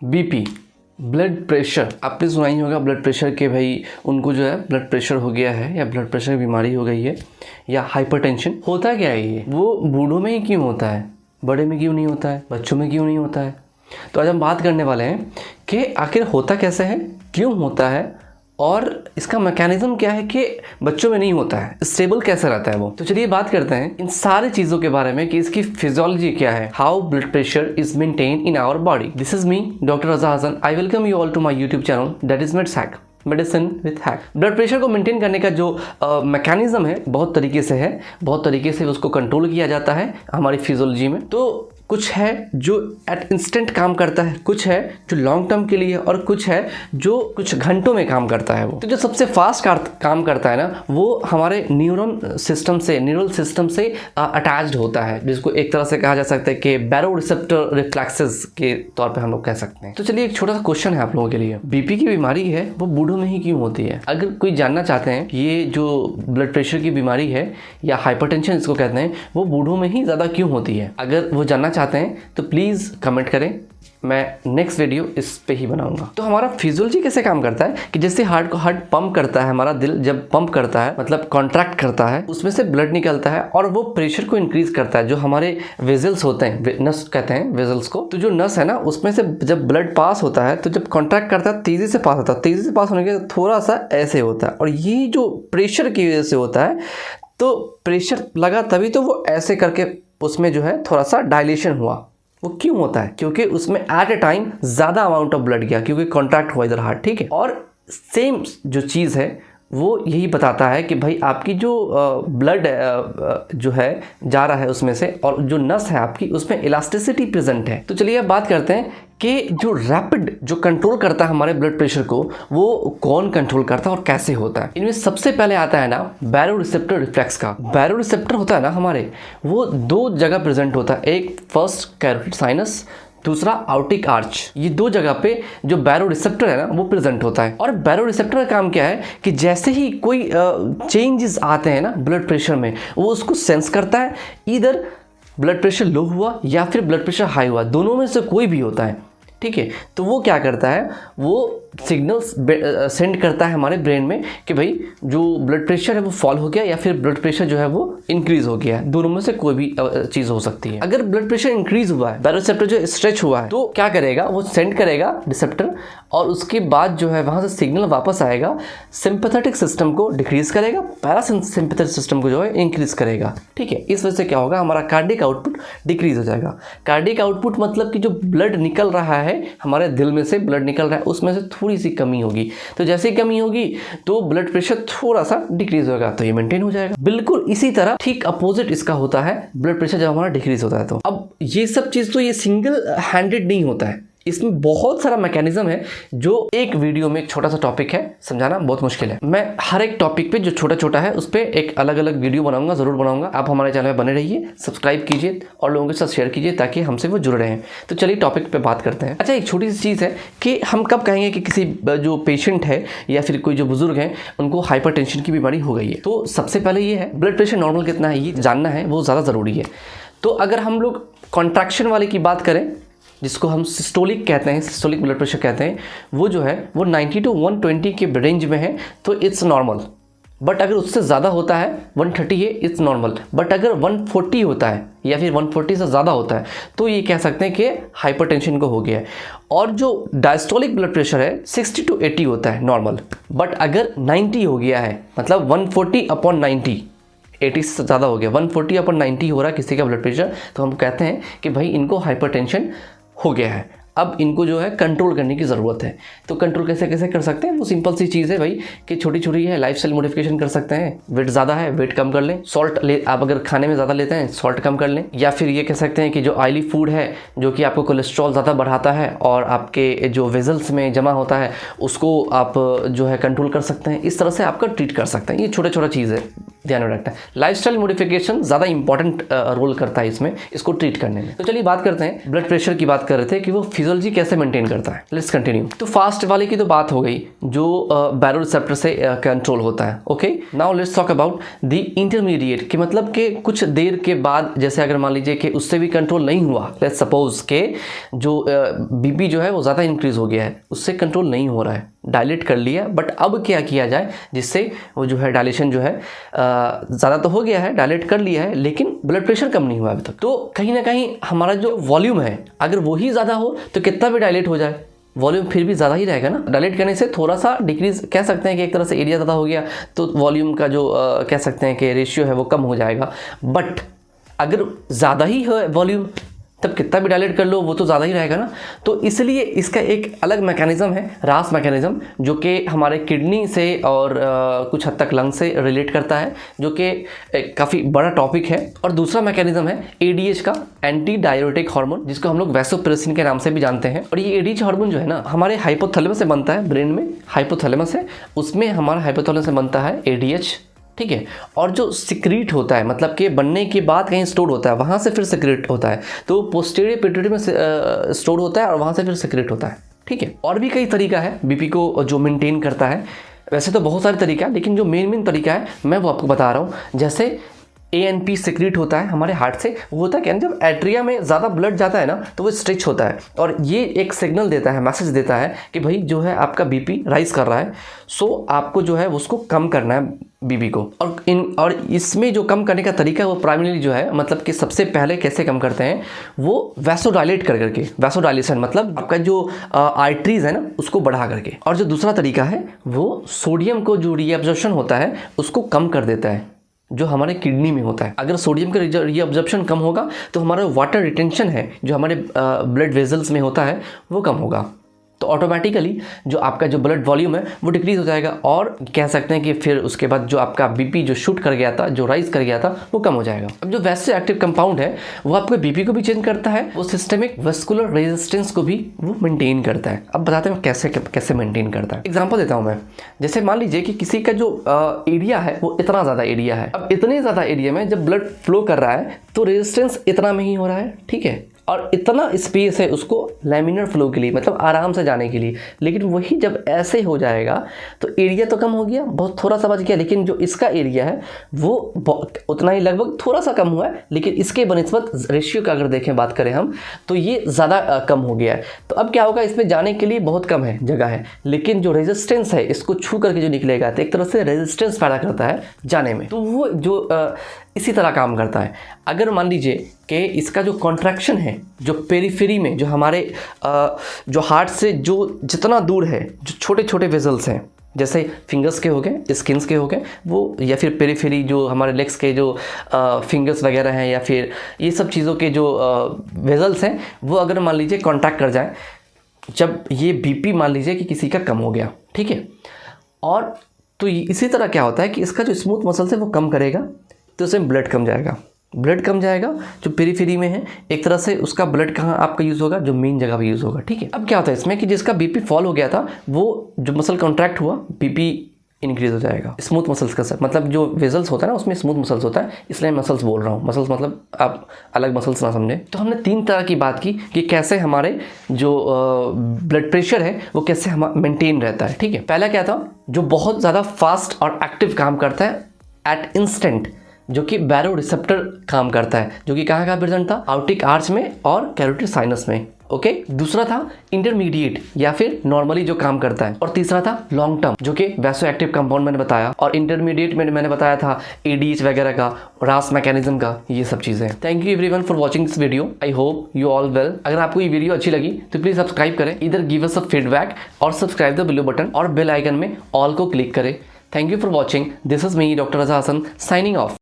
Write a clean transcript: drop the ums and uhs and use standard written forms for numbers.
BP, blood pressure, आपने सुना ही होगा ब्लड प्रेशर के भाई उनको जो है ब्लड प्रेशर हो गया है या ब्लड प्रेशर की बीमारी हो गई है या हाइपरटेंशन। होता क्या है ये, वो बूढ़ों में ही क्यों होता है, बड़े में क्यों नहीं होता है, बच्चों में क्यों नहीं होता है। तो आज हम बात करने वाले हैं कि आखिर होता कैसे है, क्यों होता है और इसका मैकेनिज्म क्या है कि बच्चों में नहीं होता है, स्टेबल कैसे रहता है वो। तो चलिए बात करते हैं इन सारी चीज़ों के बारे में कि इसकी फिजियोलॉजी क्या है, how blood pressure is maintain in our body. This is me doctor Raza Hasan. I welcome you all to my YouTube channel that is meds hack, medicine with hack. Blood pressure को मेंटेन करने का जो mechanism है बहुत तरीके से है, बहुत तरीके से उसको कंट्रोल किया जाता है हमारी फिजियोलॉजी में। तो कुछ है जो एट इंस्टेंट काम करता है, कुछ है जो लॉन्ग टर्म के लिए और कुछ है जो कुछ घंटों में काम करता है वो। तो जो सबसे फास्ट काम करता है ना वो हमारे न्यूरल सिस्टम से अटैच्ड होता है, जिसको एक तरह से कहा जा सकता है कि बैरो रिसेप्टर रिफ्लेक्सेस के तौर पे हम लोग कह सकते हैं। तो चलिए एक छोटा सा क्वेश्चन है आप लोगों के लिए, बीपी की बीमारी है वो बूढ़ों में ही क्यों होती है। अगर कोई जानना चाहते हैं ये जो ब्लड प्रेशर की बीमारी है या हाइपरटेंशन इसको कहते हैं वो बूढ़ों में ही ज़्यादा क्यों होती है, अगर वो जानना चाहते हैं तो प्लीज़ कमेंट करें, मैं नेक्स्ट वीडियो इस पे ही बनाऊंगा। तो हमारा फिजियोलॉजी कैसे काम करता है कि जैसे हार्ट पंप करता है, हमारा दिल जब पंप करता है मतलब कॉन्ट्रैक्ट करता है, उसमें से ब्लड निकलता है और वो प्रेशर को इंक्रीज करता है। जो हमारे वेजल्स होते हैं, नस कहते हैं वेजल्स को, तो जो नस है ना उसमें से जब ब्लड पास होता है तो जब कॉन्ट्रैक्ट करता है तेजी से पास होता है, तेजी से पास होने के थोड़ा सा ऐसे होता है और ये जो प्रेशर की वजह से होता है, तो प्रेशर लगा तभी तो वो ऐसे करके उसमें जो है थोड़ा सा डायलेशन हुआ। वो क्यों होता है, क्योंकि उसमें एट ए टाइम ज़्यादा अमाउंट ऑफ ब्लड गया, क्योंकि कॉन्ट्रैक्ट हुआ इधर हार्ट, ठीक है। और सेम जो चीज़ है वो यही बताता है कि भाई आपकी जो ब्लड जो है जा रहा है उसमें से, और जो नस है आपकी उसमें इलास्टिसिटी प्रेजेंट है। तो चलिए अब बात करते हैं कि जो रैपिड जो कंट्रोल करता है हमारे ब्लड प्रेशर को वो कौन कंट्रोल करता है और कैसे होता है। इनमें सबसे पहले आता है ना बैरो रिसेप्टर रिफ्लेक्स का। बैरो रिसेप्टर होता है ना हमारे, वो दो जगह प्रेजेंट होता है, एक फर्स्ट कैरोटिड साइनस, दूसरा आउटिक आर्च। ये दो जगह पे जो बैरो रिसेप्टर है ना वो प्रेजेंट होता है। और बैरो रिसेप्टर का काम क्या है कि जैसे ही कोई चेंजेस आते हैं ना ब्लड प्रेशर में, वो उसको सेंस करता है, इधर ब्लड प्रेशर लो हुआ या फिर ब्लड प्रेशर हाई हुआ, दोनों में से कोई भी होता है, ठीक है। तो वो क्या करता है, वो सिग्नल्स सेंड करता है हमारे ब्रेन में कि भाई जो ब्लड प्रेशर है वो फॉल हो गया या फिर ब्लड प्रेशर जो है वो इंक्रीज हो गया है, दोनों में से कोई भी चीज़ हो सकती है। अगर ब्लड प्रेशर इंक्रीज हुआ है, बैरोरिसेप्टर जो स्ट्रेच हुआ है, तो क्या करेगा, वो सेंड करेगा रिसेप्टर और उसके बाद जो है वहाँ से सिग्नल वापस आएगा, सिंपैथेटिक सिस्टम को डिक्रीज करेगा, पैरासिम्पैथेटिक सिस्टम को जो है इंक्रीज करेगा, ठीक है। इस वजह से क्या होगा, हमारा कार्डिक आउटपुट डिक्रीज हो जाएगा। कार्डिक आउटपुट मतलब कि जो ब्लड निकल रहा है हमारे दिल में से, ब्लड निकल रहा है उसमें से थोड़ी सी कमी होगी। तो जैसे ही कमी होगी तो ब्लड प्रेशर थोड़ा सा डिक्रीज होगा, तो ये मेंटेन हो जाएगा। बिल्कुल इसी तरह ठीक अपोजिट इसका होता है ब्लड प्रेशर जब हमारा डिक्रीज होता है। तो अब ये सब चीज़ तो ये सिंगल हैंडेड नहीं होता है, इसमें बहुत सारा मैकेनिज्म है जो एक वीडियो में एक छोटा सा टॉपिक है, समझाना बहुत मुश्किल है। मैं हर एक टॉपिक पे जो छोटा छोटा है उस पर एक अलग अलग वीडियो बनाऊंगा, जरूर बनाऊंगा। आप हमारे चैनल में बने रहिए, सब्सक्राइब कीजिए और लोगों के साथ शेयर कीजिए ताकि हमसे वो जुड़ रहे हैं। तो चलिए टॉपिक पे बात करते हैं। अच्छा, एक छोटी सी चीज़ है कि हम कब कहेंगे कि किसी जो पेशेंट है या फिर कोई जो बुजुर्ग है उनको हाइपरटेंशन की बीमारी हो गई है। तो सबसे पहले ये है ब्लड प्रेशर नॉर्मल कितना है ये जानना है, वो ज़्यादा ज़रूरी है। तो अगर हम लोग कॉन्ट्रैक्शन वाले की बात करें, जिसको हम सिस्टोलिक कहते हैं, सिस्टोलिक ब्लड प्रेशर कहते हैं, वो जो है वो 90 to 120 के रेंज में है, तो इट्स नॉर्मल। बट अगर उससे ज़्यादा होता है, 130 है, इट्स नॉर्मल। बट अगर 140 होता है या फिर 140 से ज़्यादा होता है तो ये कह सकते हैं कि हाइपरटेंशन को हो गया है। और जो डायस्टोलिक ब्लड प्रेशर है 60 to 80 होता है नॉर्मल। बट अगर 90 हो गया है, मतलब 140/90, 80 से ज़्यादा हो गया, 140/90 हो रहा है किसी का ब्लड प्रेशर, तो हम कहते हैं कि भाई इनको हाइपरटेंशन हो गया है। अब इनको जो है कंट्रोल करने की ज़रूरत है। तो कंट्रोल कैसे कैसे कर सकते हैं, वो सिंपल सी चीज़ है भाई कि छोटी छोटी है, लाइफस्टाइल मॉडिफिकेशन कर सकते हैं। वेट ज़्यादा है, वेट कम कर लें। सॉल्ट ले, आप अगर खाने में ज़्यादा लेते हैं सॉल्ट कम कर लें। या फिर ये कह सकते हैं कि जो ऑयली फूड है जो कि आपको कोलेस्ट्रॉल ज़्यादा बढ़ाता है और आपके जो वेजल्स में जमा होता है उसको आप जो है कंट्रोल कर सकते हैं। इस तरह से आपका ट्रीट कर सकते हैं। ये छोटा छोटा चीज़ है। ध्यान में रखना है। लाइफस्टाइल मॉडिफिकेशन ज़्यादा इंपॉर्टेंट रोल करता है इसमें, इसको ट्रीट करने में। तो चलिए बात करते हैं, ब्लड प्रेशर की बात कर रहे थे कि वो फिजियोलॉजी कैसे मेंटेन करता है। Let's continue. तो फास्ट वाले की तो बात हो गई जो बैरोरिसेप्टर से कंट्रोल होता है। Okay, now let's talk about the intermediate, कि मतलब कि कुछ देर के बाद, जैसे अगर मान लीजिए कि उससे भी कंट्रोल नहीं हुआ, लेट्स सपोज के जो बीपी जो है वो ज़्यादा इंक्रीज हो गया है, उससे कंट्रोल नहीं हो रहा है, डायलेट कर लिया, बट अब क्या किया जाए जिससे वो जो है डायलेशन जो है ज़्यादा तो हो गया है, डायलेट कर लिया है, लेकिन ब्लड प्रेशर कम नहीं हुआ अभी तक। तो कहीं ना कहीं हमारा जो वॉल्यूम है अगर वही ज़्यादा हो तो कितना भी डायलेट हो जाए वॉल्यूम फिर भी ज़्यादा ही रहेगा ना। डायलेट करने से थोड़ा सा डिक्रीज कह सकते हैं कि एक तरह से एरिया ज़्यादा हो गया तो वॉल्यूम का जो कह सकते हैं कि रेशियो है वो कम हो जाएगा, बट अगर ज़्यादा ही है वॉल्यूम तब कितना भी डायलेट कर लो वो तो ज़्यादा ही रहेगा ना। तो इसलिए इसका एक अलग मैकेनिज़्म है, रास मैकेनिज़्म, जो कि हमारे किडनी से और कुछ हद तक लंग से रिलेट करता है, जो कि काफ़ी बड़ा टॉपिक है। और दूसरा मैकेनिज़्म है एडीएच का, एंटी डायरेटिक हार्मोन, जिसको हम लोग वैसोप्रेसिन के नाम से भी जानते हैं। और ये एडीएच हार्मोन जो है ना हमारे हाइपोथैलेमस से बनता है, ब्रेन में हाइपोथैलेमस है, उसमें हमारा हाइपोथैलेमस से बनता है एडीएच, ठीक है। और जो सिक्रीट होता है, मतलब कि बनने के बाद कहीं स्टोर होता है, वहाँ से फिर सिक्रीट होता है, तो पोस्टीरियर पिट्यूटरी में स्टोर होता है और वहाँ से फिर सिक्रीट होता है, ठीक है। और भी कई तरीका है बीपी को जो मेंटेन करता है, वैसे तो बहुत सारे तरीका है, लेकिन जो मेन तरीका है मैं वो आपको बता रहा हूँ। जैसे ANP सिक्रीट होता है हमारे हार्ट से, वो होता है क्या, जब एट्रिया में ज़्यादा ब्लड जाता है ना तो वो स्ट्रेच होता है और ये एक सिग्नल देता है, मैसेज देता है कि भाई जो है आपका बीपी राइज कर रहा है, सो आपको जो है उसको कम करना है बीपी को। और इसमें जो कम करने का तरीका है वो प्राइमरीली जो है, मतलब कि सबसे पहले कैसे कम करते हैं वो वैसोडाइलेट कर करके, वैसोडाइलेशन मतलब आपका जो आर्टरीज है ना उसको बढ़ा करके। और जो दूसरा तरीका है वो सोडियम को जो रीअब्जॉर्प्शन होता है उसको कम कर देता है, जो हमारे किडनी में होता है। अगर सोडियम का रीअब्जॉर्प्शन कम होगा तो हमारा वाटर रिटेंशन है जो हमारे ब्लड वेजल्स में होता है वो कम होगा, तो ऑटोमेटिकली जो आपका जो ब्लड वॉल्यूम है वो डिक्रीज हो जाएगा। और कह सकते हैं कि फिर उसके बाद जो आपका बीपी जो शूट कर गया था, जो राइज कर गया था, वो कम हो जाएगा। अब जो वैसे एक्टिव कंपाउंड है वो आपके बीपी को भी चेंज करता है, वो सिस्टेमिक वेस्कुलर रेजिस्टेंस को भी वो मेंटेन करता है। अब बताते हैं कैसे मेंटेन करता है। एग्जाम्पल देता हूँ मैं, जैसे मान लीजिए कि किसी का जो एरिया है वो इतना ज़्यादा एरिया है, अब इतने ज़्यादा एरिया में जब ब्लड फ्लो कर रहा है तो रेजिस्टेंस इतना में ही हो रहा है, ठीक है, और इतना स्पेस है उसको लैमिनर फ्लो के लिए, मतलब आराम से जाने के लिए। लेकिन वही जब ऐसे हो जाएगा तो एरिया तो कम हो गया, बहुत थोड़ा सा बच गया, लेकिन जो इसका एरिया है वो उतना ही लगभग थोड़ा सा कम हुआ है, लेकिन इसके बनिस्बत रेशियो का अगर देखें बात करें हम तो ये ज़्यादा कम हो गया है। तो अब क्या होगा, इसमें जाने के लिए बहुत कम है जगह है, लेकिन जो रेजिस्टेंस है इसको छू करके जो निकलेगा तो एक तरह से रेजिस्टेंस पैदा करता है जाने में, तो वो जो इसी तरह काम करता है। अगर मान लीजिए कि इसका जो कॉन्ट्रैक्शन है जो पेरिफेरी में, जो हमारे जो हार्ट से जो जितना दूर है, जो छोटे छोटे वेजल्स हैं, जैसे फिंगर्स के हो गए, स्किन्स के हो गए वो, या फिर पेरिफेरी जो हमारे लेग्स के जो फिंगर्स वगैरह हैं, या फिर ये सब चीज़ों के जो वेजल्स हैं, वो अगर मान लीजिए कॉन्टैक्ट कर जाए, जब ये बीपी मान लीजिए कि किसी का कम हो गया, ठीक है, और तो इसी तरह क्या होता है कि इसका जो स्मूथ मसल्स है वो कम करेगा तो उसमें ब्लड कम जाएगा, ब्लड कम जाएगा जो पेरीफेरी में है, एक तरह से उसका ब्लड कहाँ आपका यूज़ होगा, जो मेन जगह पे यूज़ होगा, ठीक है। अब क्या होता है इसमें कि जिसका बीपी फॉल हो गया था वो जो मसल कॉन्ट्रैक्ट हुआ, बीपी इंक्रीज हो जाएगा। स्मूथ मसल्स का सर मतलब जो वेजल्स होता है ना उसमें स्मूथ मसल्स होता है, इसलिए मसल्स बोल रहा हूँ, मसल्स मतलब आप अलग मसल्स ना समझे। तो हमने 3 तरह की बात की कि कैसे हमारे जो ब्लड प्रेशर है वो कैसे हम मेंटेन रहता है, ठीक है। पहला क्या था, जो बहुत ज़्यादा फास्ट और एक्टिव काम करता है एट इंस्टेंट, जो कि बैरो रिसेप्टर काम करता है, जो कि कहाँ प्रेजेंट था, आउटिक आर्च में और कैरोटिड साइनस में, ओके। दूसरा था इंटरमीडिएट या फिर नॉर्मली जो काम करता है, और तीसरा था लॉन्ग टर्म जो कि वैसो एक्टिव कंपाउंड मैंने बताया, और इंटरमीडिएट में मैंने बताया था एडीएच वगैरह का, रास मैकेनिज्म का, ये सब चीज़ें। Thank you everyone for watching this video, I hope you all well. अगर आपको ये वीडियो अच्छी लगी तो प्लीज़ सब्सक्राइब करें, इधर गिव अस अ फीडबैक और सब्सक्राइब द बिलो बटन और बेल आइकन में ऑल को क्लिक करें। Thank you for watching, this is me doctor Raza Hasan signing of.